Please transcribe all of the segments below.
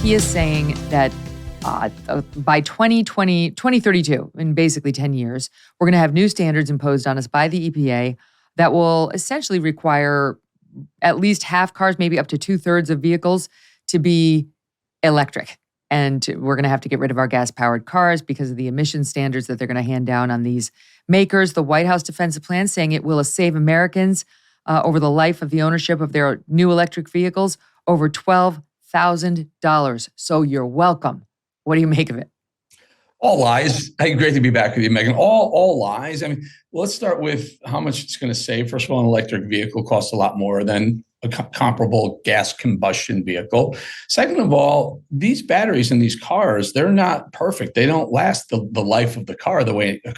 he is saying that by 2032, in basically 10 years, we're going to have new standards imposed on us by the EPA that will essentially require at least half cars, maybe up to 2/3 of vehicles to be electric. And we're going to have to get rid of our gas-powered cars because of the emission standards that they're going to hand down on these makers. The White House defensive plan saying it will save Americans over the life of the ownership of their new electric vehicles over $12,000. So you're welcome. What do you make of it? All lies. Hey, great to be back with you, Megyn. All lies. I mean, let's start with how much it's going to save. First of all, an electric vehicle costs a lot more than a comparable gas combustion vehicle. Second of all, these batteries in these cars, they're not perfect. They don't last the life of the car the way a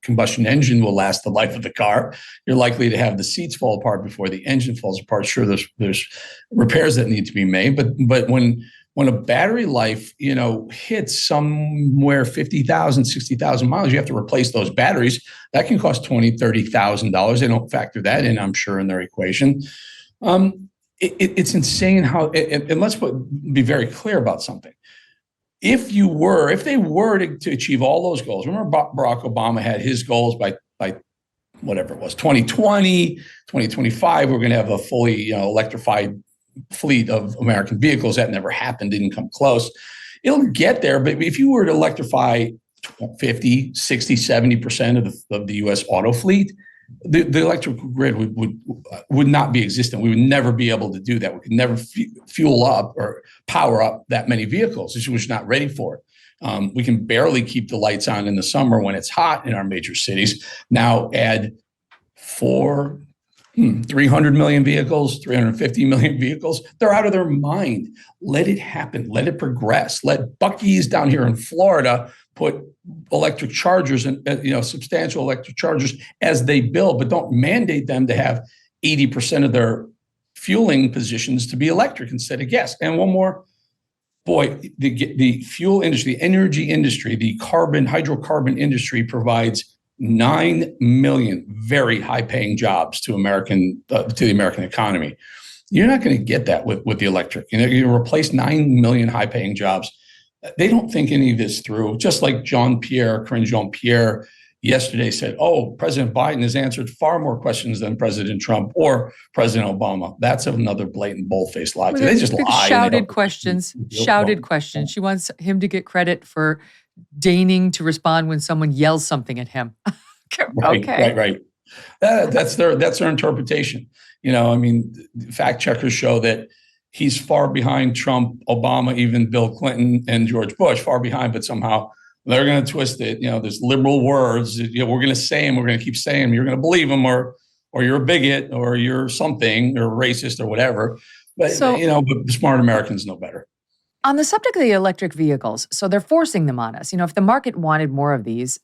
combustion engine will last the life of the car. You're likely to have the seats fall apart before the engine falls apart. Sure, there's repairs that need to be made, but when a battery life, hits somewhere 50,000, 60,000 miles, you have to replace those batteries. That can cost $20,000, $30,000. They don't factor that in, I'm sure, in their equation. It's insane how, and let's be very clear about something. If they were to achieve all those goals, remember Barack Obama had his goals by whatever it was, 2020, 2025, we're going to have a fully electrified fleet of American vehicles. That never happened, didn't come close. It'll get there, but if you were to electrify 50, 60, 70% of the U.S. auto fleet, the electrical grid would not be existent. We would never be able to do that. We could never fuel up or power up that many vehicles. We're just not ready for it. We can barely keep the lights on in the summer when it's hot in our major cities. Now add 300 million vehicles, 350 million vehicles. They're out of their mind. Let it happen. Let it progress. Let Buc-ee's down here in Florida put electric chargers and substantial electric chargers as they build, but don't mandate them to have 80% of their fueling positions to be electric instead of gas. And one more, the fuel industry, the energy industry, the hydrocarbon industry provides 9 million very high-paying jobs to the American economy. You're not going to get that with the electric. You replace 9 million high-paying jobs. They don't think any of this through. Just like Karine Jean-Pierre yesterday said, President Biden has answered far more questions than President Trump or President Obama. That's another blatant, bold-faced lie. They just lie. Shouted questions. She wants him to get credit for deigning to respond when someone yells something at him. Okay. Right. That's their interpretation. Fact checkers show that he's far behind Trump, Obama, even Bill Clinton and George Bush, far behind, but somehow they're going to twist it. There's liberal words. We're going to say them. We're going to keep saying them. You're going to believe them, or you're a bigot, or you're something, or racist, or whatever. But but smart Americans know better. On the subject of the electric vehicles, so they're forcing them on us. If the market wanted more of these,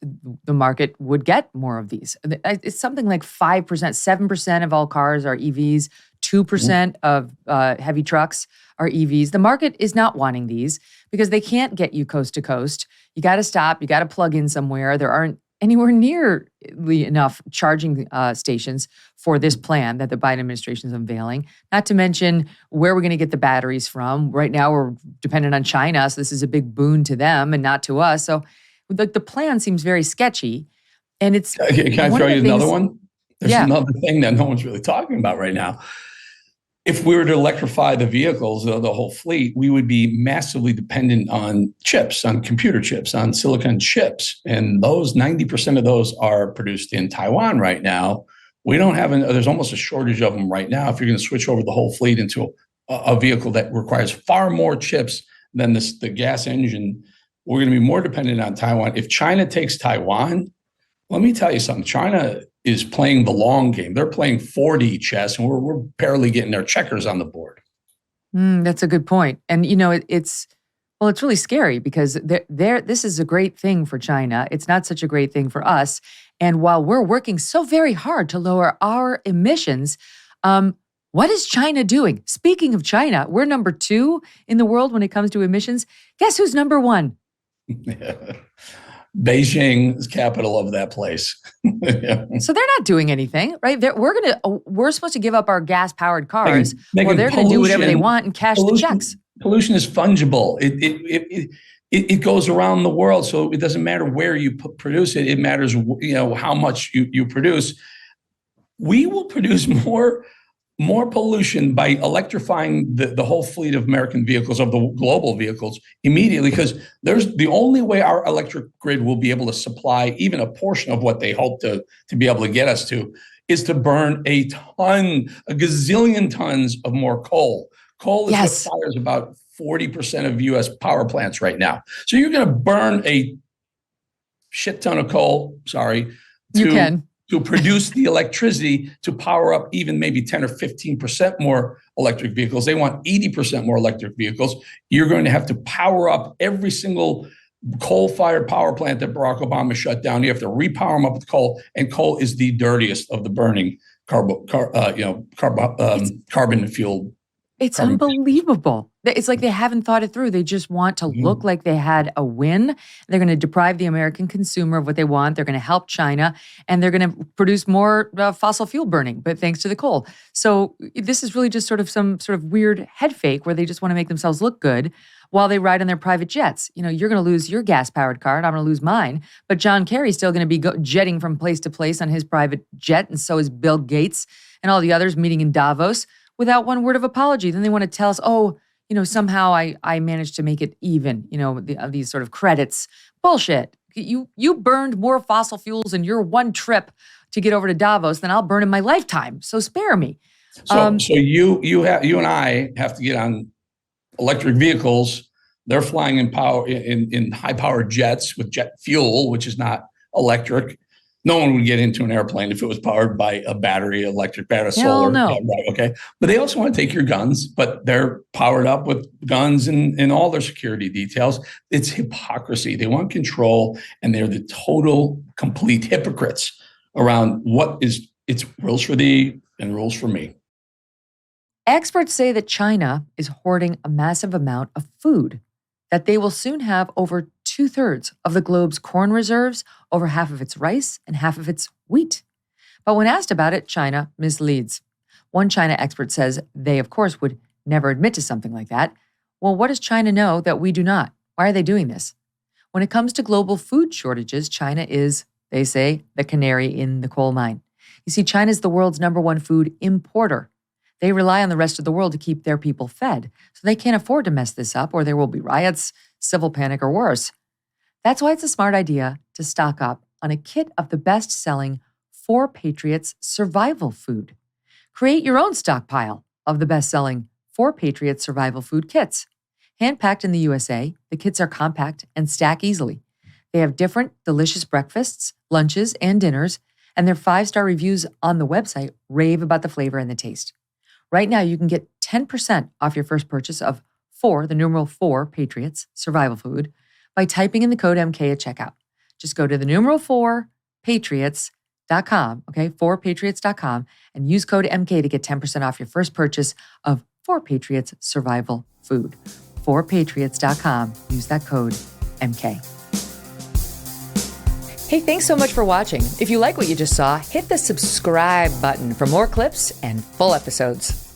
the market would get more of these. It's something like 5%, 7% of all cars are EVs, 2% of heavy trucks are EVs. The market is not wanting these because they can't get you coast to coast. You got to stop. You got to plug in somewhere. There aren't anywhere nearly enough charging stations for this plan that the Biden administration is unveiling, not to mention where we're going to get the batteries from. Right now, we're dependent on China, so this is a big boon to them and not to us. So the plan seems very sketchy. And it's Can I throw you another one? There's another thing that no one's really talking about right now. If we were to electrify the vehicles, the whole fleet, we would be massively dependent on chips, on computer chips, on silicon chips. And those 90% of those are produced in Taiwan right now. We don't have, there's almost a shortage of them right now. If you're going to switch over the whole fleet into a vehicle that requires far more chips than the gas engine, we're going to be more dependent on Taiwan. If China takes Taiwan, let me tell you something. China is playing the long game. They're playing 4D chess, and we're barely getting their checkers on the board. That's a good point. And it's really scary because this is a great thing for China. It's not such a great thing for us. And while we're working so very hard to lower our emissions, what is China doing? Speaking of China, we're number 2 in the world when it comes to emissions. Guess who's number 1? Beijing is capital of that place. So they're not doing anything, right? We're supposed to give up our gas-powered cars, or they're going to do whatever they want and cash the checks. pollution is fungible. It goes around the world, so it doesn't matter where you produce it. It matters, how much you produce. We will produce more pollution by electrifying the whole fleet of American vehicles, of the global vehicles, immediately, because there's the only way our electric grid will be able to supply even a portion of what they hope to be able to get us to is to burn a gazillion tons of more coal. Coal is what fires about 40% of US power plants right now. So you're going to burn a shit ton of coal, to produce the electricity to power up even maybe 10 or 15% more electric vehicles. They want 80% more electric vehicles. You're going to have to power up every single coal-fired power plant that Barack Obama shut down. You have to repower them up with coal, and coal is the dirtiest of the burning carbon-fueled. It's unbelievable. It's like they haven't thought it through. They just want to look like they had a win. They're going to deprive the American consumer of what they want. They're going to help China, and they're going to produce more fossil fuel burning, but thanks to the coal. So this is really just some sort of weird head fake where they just want to make themselves look good while they ride on their private jets. You're going to lose your gas-powered car, and I'm going to lose mine. But John Kerry's still going to be jetting from place to place on his private jet, and so is Bill Gates and all the others meeting in Davos without one word of apology. Then they want to tell us, somehow I managed to make it even, these sort of credits. Bullshit. You burned more fossil fuels in your one trip to get over to Davos than I'll burn in my lifetime. So spare me. So you and I have to get on electric vehicles. They're flying in high-powered jets with jet fuel, which is not electric. No one would get into an airplane if it was powered by a battery, electric battery, solar. No. Yeah, right, okay. But they also want to take your guns, but they're powered up with guns and all their security details. It's hypocrisy. They want control, and they're the total, complete hypocrites around it's rules for thee and rules for me. Experts say that China is hoarding a massive amount of food, that they will soon have over 2/3 of the globe's corn reserves, over half of its rice, and half of its wheat. But when asked about it, China misleads. One China expert says they, of course, would never admit to something like that. Well, what does China know that we do not? Why are they doing this? When it comes to global food shortages, China is, they say, the canary in the coal mine. You see, China is the world's #1 food importer. They rely on the rest of the world to keep their people fed, so they can't afford to mess this up, or there will be riots, civil panic, or worse. That's why it's a smart idea to stock up on a kit of the best-selling 4 Patriots survival food. Create your own stockpile of the best-selling 4 Patriots survival food kits. Hand-packed in the USA, the kits are compact and stack easily. They have different delicious breakfasts, lunches, and dinners, and their 5-star reviews on the website rave about the flavor and the taste. Right now, you can get 10% off your first purchase of 4 Patriots survival food by typing in the code MK at checkout. Just go to the 4 Patriots.com, 4patriots.com, and use code MK to get 10% off your first purchase of 4 Patriots survival food. 4patriots.com. Use that code MK. Hey, thanks so much for watching. If you like what you just saw, hit the subscribe button for more clips and full episodes.